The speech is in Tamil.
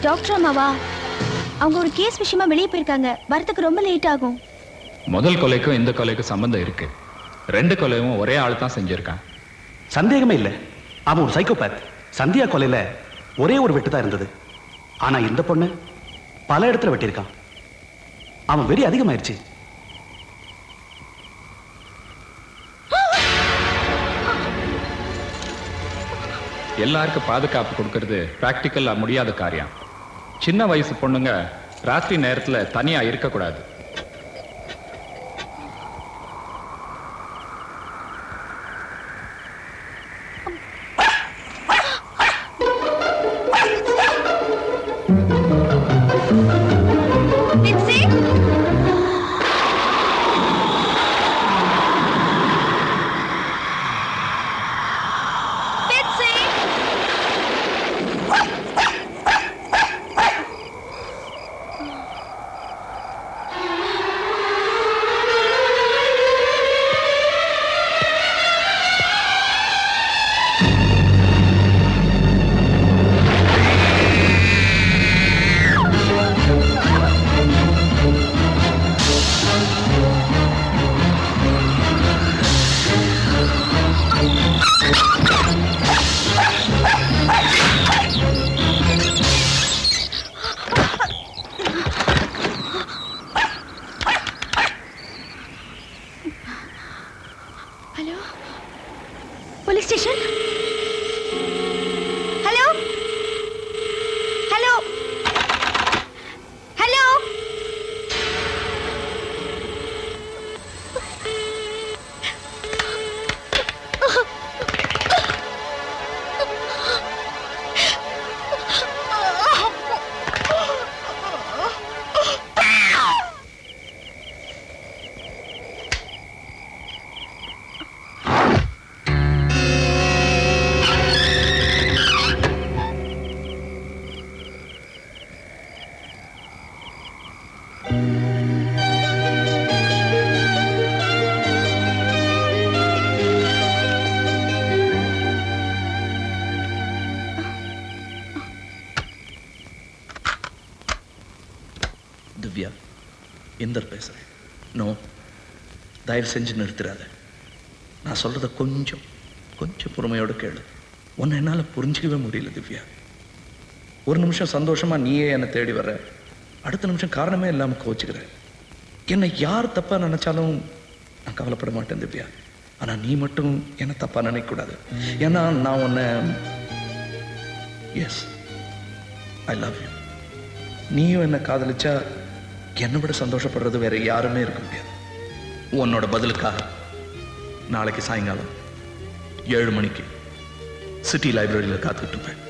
டாக்டர் அம்மாவா? அவங்க ஒரு கேஸ் விஷயமா வெளியே போயிருக்காங்க. வரதுக்கு ரொம்ப லேட் ஆகும். முதல் கொலைக்கும் இந்த கொலைக்கும் சம்பந்தம் இருக்கு. 2 கொலையும் ஒரே ஆள் தான் செஞ்சிருக்கான். சந்தேகமே இல்லை. அவன் ஒரு சைக்கோபேத். சந்தியா கொலையில ஒரே ஒரு வெட்டு தான் இருந்தது. ஆனா இந்த பொண்ணு பல இடத்துல வெட்டியிருக்கான். அவன் வெறி அதிகமாயிருச்சு. எல்லாருக்கும் பாதுகாப்பு கொடுக்கறது பிராக்டிக்கலா முடியாத காரியம். சின்ன வயசு பொண்ணுங்க ராத்திரி நேரத்துல தனியா இருக்கக்கூடாது. திவ்யா, இந்தர் பேசுறேன். நோ, தயவு செஞ்சு நிறுத்திடாத. நான் சொல்றத கொஞ்சம் பொறுமையோடு கேளு. உன்னை என்னால் புரிஞ்சிக்கவே முடியல திவ்யா. ஒரு நிமிஷம் சந்தோஷமா நீயே என்னை தேடி வர்ற, அடுத்த நிமிஷம் காரணமே இல்லாமல் கோச்சுக்கிற. என்னை யார் தப்பா நினைச்சாலும் நான் கவலைப்பட மாட்டேன் திவ்யா. ஆனா நீ மட்டும் என்ன தப்பா நினைக்க கூடாது. ஏன்னா நான் உன்னை, எஸ், ஐ லவ் யூ. நீயும் என்ன காதலிச்சா என்னை விட சந்தோஷப்படுறது வேற யாருமே இருக்க முடியாது. உன்னோட பதிலுக்காக நாளைக்கு சாயங்காலம் 7 மணிக்கு சிட்டி லைப்ரரியில் காத்துக்கிட்டு இருப்பேன்.